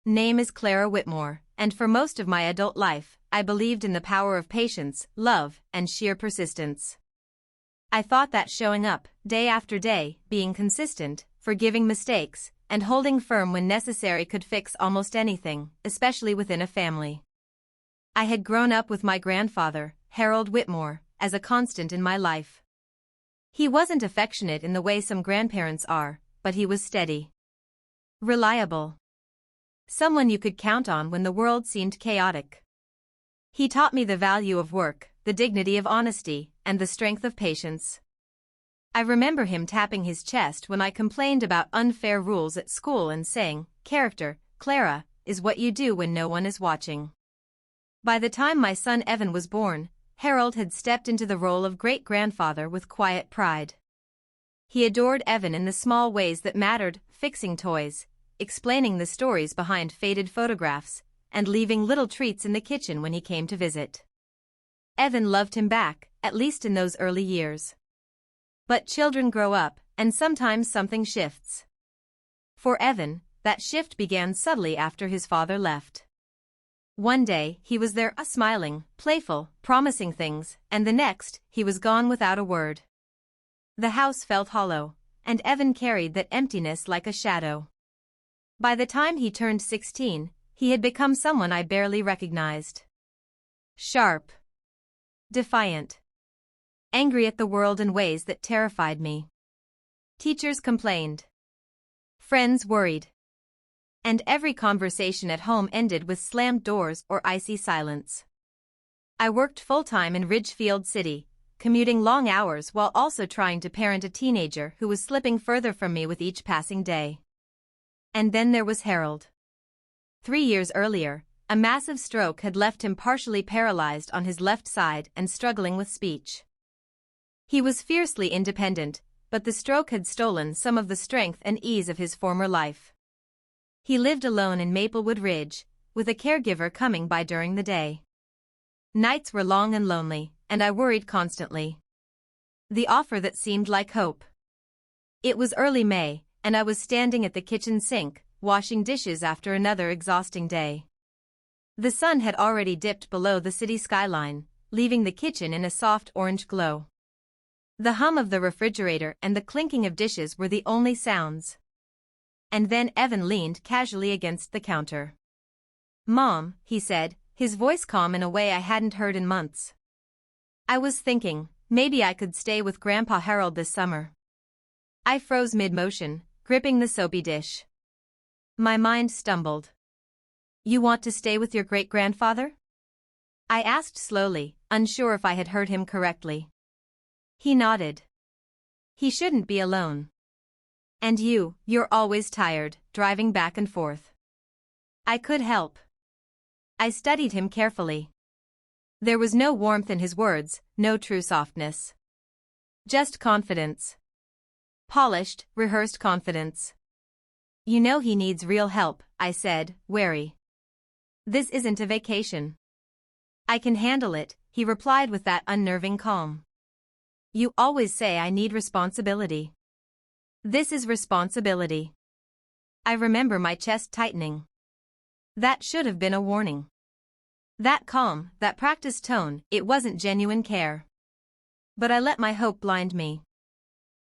name is Clara Whitmore, and for most of my adult life, I believed in the power of patience, love, and sheer persistence. I thought that showing up, day after day, being consistent, forgiving mistakes, and holding firm when necessary could fix almost anything, especially within a family. I had grown up with my grandfather, Harold Whitmore, as a constant in my life. He wasn't affectionate in the way some grandparents are, but he was steady. Reliable. Someone you could count on when the world seemed chaotic. He taught me the value of work, the dignity of honesty, and the strength of patience. I remember him tapping his chest when I complained about unfair rules at school and saying, "Character, Clara, is what you do when no one is watching." By the time my son Evan was born, Harold had stepped into the role of great-grandfather with quiet pride. He adored Evan in the small ways that mattered, fixing toys, explaining the stories behind faded photographs, and leaving little treats in the kitchen when he came to visit. Evan loved him back, at least in those early years. But children grow up, and sometimes something shifts. For Evan, that shift began subtly after his father left. One day, he was there, smiling, playful, promising things, and the next, he was gone without a word. The house felt hollow, and Evan carried that emptiness like a shadow. By the time he turned 16, he had become someone I barely recognized. Sharp. Defiant. Angry at the world in ways that terrified me. Teachers complained. Friends worried. And every conversation at home ended with slammed doors or icy silence. I worked full-time in Ridgefield City, commuting long hours while also trying to parent a teenager who was slipping further from me with each passing day. And then there was Harold. 3 years earlier, a massive stroke had left him partially paralyzed on his left side and struggling with speech. He was fiercely independent, but the stroke had stolen some of the strength and ease of his former life. He lived alone in Maplewood Ridge, with a caregiver coming by during the day. Nights were long and lonely, and I worried constantly. The offer that seemed like hope. It was early May, and I was standing at the kitchen sink, washing dishes after another exhausting day. The sun had already dipped below the city skyline, leaving the kitchen in a soft orange glow. The hum of the refrigerator and the clinking of dishes were the only sounds. And then Evan leaned casually against the counter. "Mom," he said, his voice calm in a way I hadn't heard in months. I was thinking, maybe I could stay with Grandpa Harold this summer. I froze mid-motion, gripping the soapy dish. My mind stumbled. "You want to stay with your great-grandfather?" I asked slowly, unsure if I had heard him correctly. He nodded. "He shouldn't be alone. And you're always tired, driving back and forth." I could help. I studied him carefully. There was no warmth in his words, no true softness. Just confidence. Polished, rehearsed confidence. "You know he needs real help," I said, wary. "This isn't a vacation." "I can handle it," he replied with that unnerving calm. "You always say I need responsibility. This is responsibility." I remember my chest tightening. That should have been a warning. That calm, that practiced tone, it wasn't genuine care. But I let my hope blind me.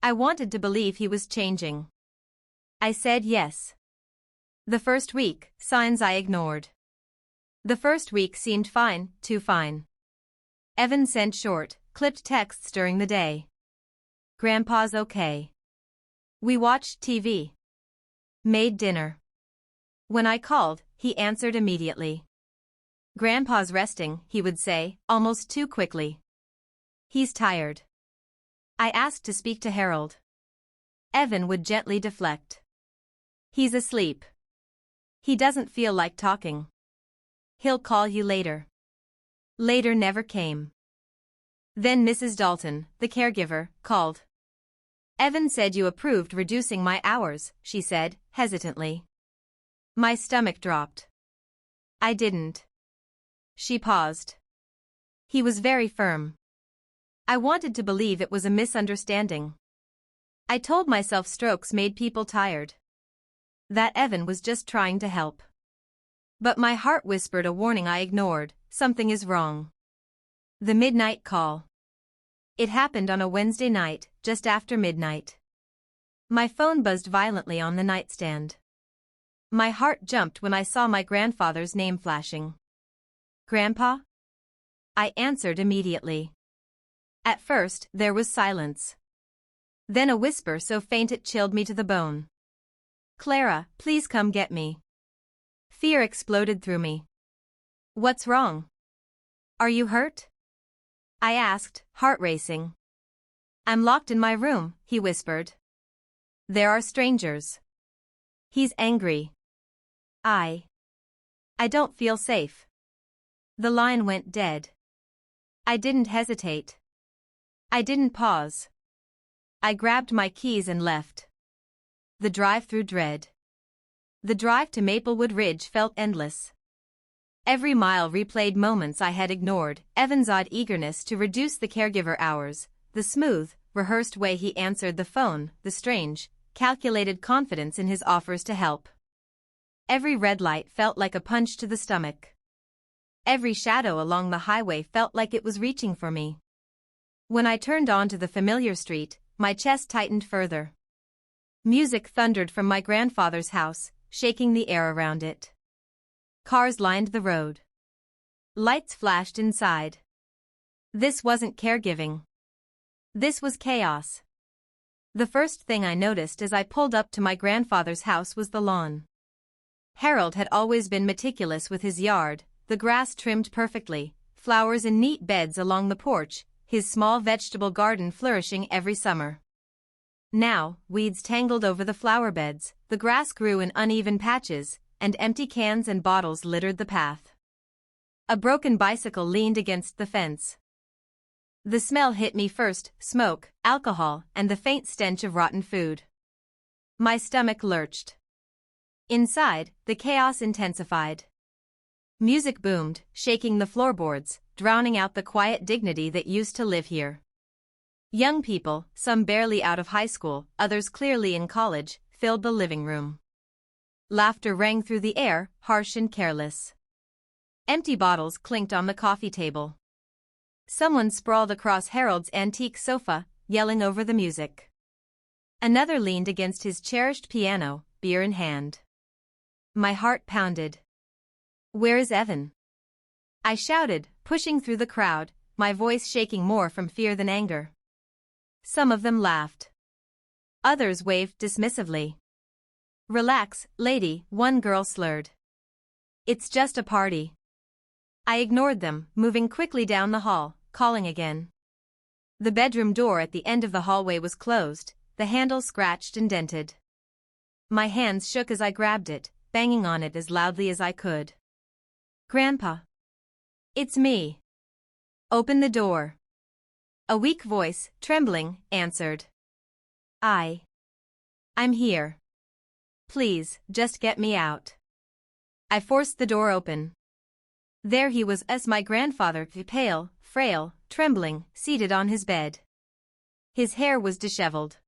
I wanted to believe he was changing. I said yes. The first week, signs I ignored. The first week seemed fine, too fine. Evan sent short, clipped texts during the day. "Grandpa's okay." We watched TV. Made dinner. When I called, he answered immediately. "Grandpa's resting," he would say, almost too quickly. "He's tired." I asked to speak to Harold. Evan would gently deflect. "He's asleep. He doesn't feel like talking. He'll call you later." Later never came. Then Mrs. Dalton, the caregiver, called. "Evan said you approved reducing my hours," she said, hesitantly. My stomach dropped. "I didn't." She paused. He was very firm. I wanted to believe it was a misunderstanding. I told myself strokes made people tired. That Evan was just trying to help. But my heart whispered a warning I ignored: something is wrong. The midnight call. It happened on a Wednesday night, just after midnight. My phone buzzed violently on the nightstand. My heart jumped when I saw my grandfather's name flashing. "Grandpa?" I answered immediately. At first, there was silence. Then a whisper so faint it chilled me to the bone. "Clara, please come get me." Fear exploded through me. "What's wrong? Are you hurt?" I asked, heart racing. "I'm locked in my room," he whispered. "There are strangers. He's angry. I don't feel safe." The line went dead. I didn't hesitate. I didn't pause. I grabbed my keys and left. The drive through dread. The drive to Maplewood Ridge felt endless. Every mile replayed moments I had ignored: Evan's odd eagerness to reduce the caregiver hours, the smooth, rehearsed way he answered the phone, the strange, calculated confidence in his offers to help. Every red light felt like a punch to the stomach. Every shadow along the highway felt like it was reaching for me. When I turned onto the familiar street, my chest tightened further. Music thundered from my grandfather's house, shaking the air around it. Cars lined the road. Lights flashed inside. This wasn't caregiving. This was chaos. The first thing I noticed as I pulled up to my grandfather's house was the lawn. Harold had always been meticulous with his yard, the grass trimmed perfectly, flowers in neat beds along the porch, his small vegetable garden flourishing every summer. Now, weeds tangled over the flower beds, the grass grew in uneven patches, and empty cans and bottles littered the path. A broken bicycle leaned against the fence. The smell hit me first: smoke, alcohol, and the faint stench of rotten food. My stomach lurched. Inside, the chaos intensified. Music boomed, shaking the floorboards, drowning out the quiet dignity that used to live here. Young people, some barely out of high school, others clearly in college, filled the living room. Laughter rang through the air, harsh and careless. Empty bottles clinked on the coffee table. Someone sprawled across Harold's antique sofa, yelling over the music. Another leaned against his cherished piano, beer in hand. My heart pounded. "Where is Evan?" I shouted, pushing through the crowd, my voice shaking more from fear than anger. Some of them laughed. Others waved dismissively. "Relax, lady," one girl slurred. "It's just a party." I ignored them, moving quickly down the hall, calling again. The bedroom door at the end of the hallway was closed, the handle scratched and dented. My hands shook as I grabbed it, banging on it as loudly as I could. "Grandpa." "It's me." "Open the door." A weak voice, trembling, answered. I'm here. Please, just get me out." I forced the door open. There he was, as my grandfather, pale, frail, trembling, seated on his bed. His hair was disheveled.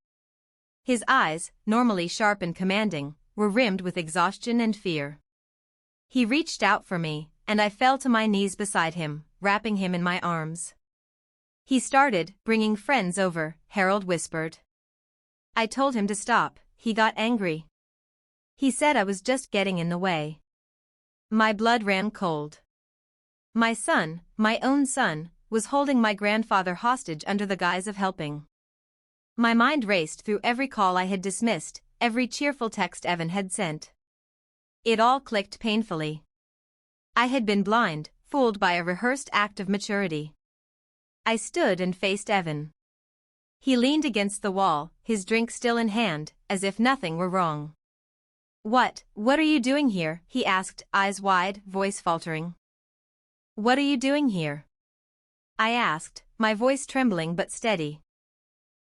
His eyes, normally sharp and commanding, were rimmed with exhaustion and fear. He reached out for me, and I fell to my knees beside him, wrapping him in my arms. "He started bringing friends over," Harold whispered. I told him to stop. He got angry. He said I was just getting in the way. My blood ran cold. My son, my own son, was holding my grandfather hostage under the guise of helping. My mind raced through every call I had dismissed, every cheerful text Evan had sent. It all clicked painfully. I had been blind, fooled by a rehearsed act of maturity. I stood and faced Evan. He leaned against the wall, his drink still in hand, as if nothing were wrong. What are you doing here?" he asked, eyes wide, voice faltering. "What are you doing here?" I asked, my voice trembling but steady.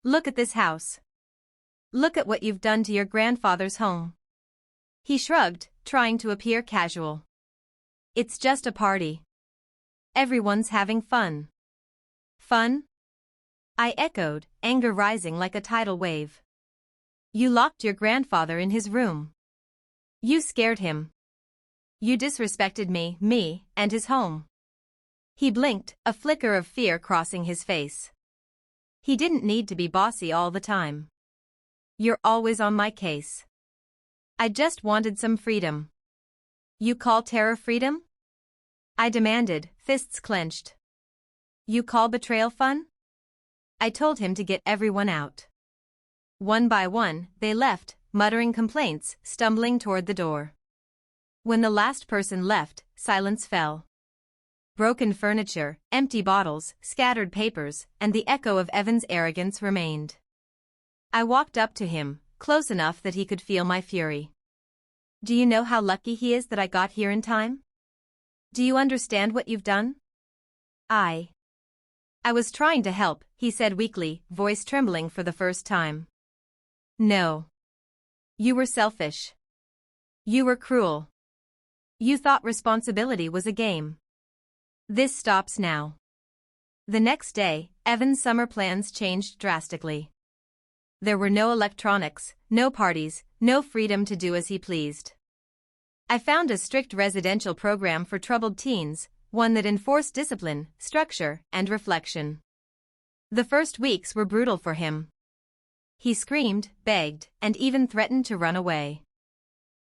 "Look at this house. Look at what you've done to your grandfather's home." He shrugged, trying to appear casual. "It's just a party. Everyone's having fun." "Fun?" I echoed, anger rising like a tidal wave. "You locked your grandfather in his room. You scared him. You disrespected me, and his home. He blinked, a flicker of fear crossing his face. He didn't need to be bossy all the time. You're always on my case. I just wanted some freedom. You call terror freedom? I demanded, fists clenched. You call betrayal fun? I told him to get everyone out. One by one, they left, muttering complaints, stumbling toward the door. When the last person left, silence fell. Broken furniture, empty bottles, scattered papers, and the echo of Evan's arrogance remained. I walked up to him, close enough that he could feel my fury. Do you know how lucky he is that I got here in time? Do you understand what you've done? I was trying to help, he said weakly, voice trembling for the first time. No. You were selfish. You were cruel. You thought responsibility was a game. This stops now. The next day, Evan's summer plans changed drastically. There were no electronics, no parties, no freedom to do as he pleased. I found a strict residential program for troubled teens, one that enforced discipline, structure, and reflection. The first weeks were brutal for him. He screamed, begged, and even threatened to run away.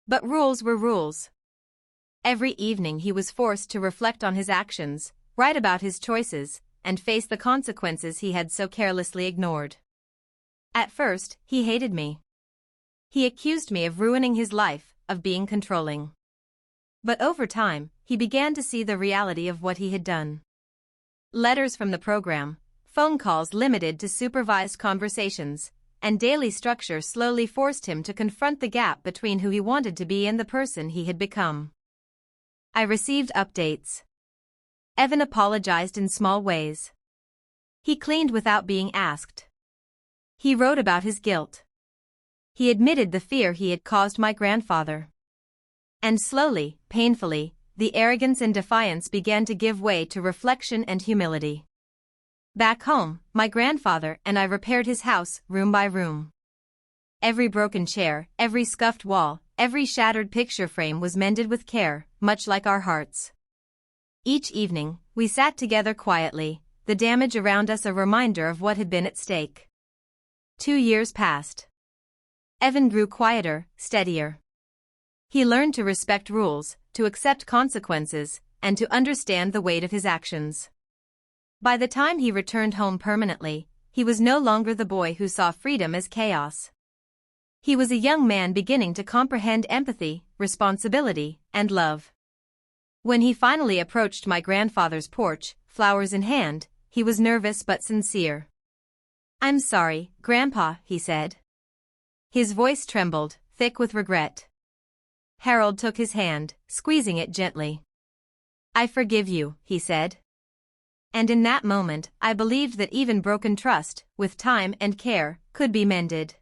But rules were rules. Every evening he was forced to reflect on his actions, write about his choices, and face the consequences he had so carelessly ignored. At first, he hated me. He accused me of ruining his life, of being controlling. But over time, he began to see the reality of what he had done. Letters from the program, phone calls limited to supervised conversations, and daily structure slowly forced him to confront the gap between who he wanted to be and the person he had become. I received updates. Evan apologized in small ways. He cleaned without being asked. He wrote about his guilt. He admitted the fear he had caused my grandfather. And slowly, painfully, the arrogance and defiance began to give way to reflection and humility. Back home, my grandfather and I repaired his house, room by room. Every broken chair, every scuffed wall, every shattered picture frame was mended with care, much like our hearts. Each evening, we sat together quietly, the damage around us a reminder of what had been at stake. 2 years passed. Evan grew quieter, steadier. He learned to respect rules, to accept consequences, and to understand the weight of his actions. By the time he returned home permanently, he was no longer the boy who saw freedom as chaos. He was a young man beginning to comprehend empathy, responsibility, and love. When he finally approached my grandfather's porch, flowers in hand, he was nervous but sincere. "I'm sorry, Grandpa," he said. His voice trembled, thick with regret. Harold took his hand, squeezing it gently. "I forgive you," he said. And in that moment, I believed that even broken trust, with time and care, could be mended.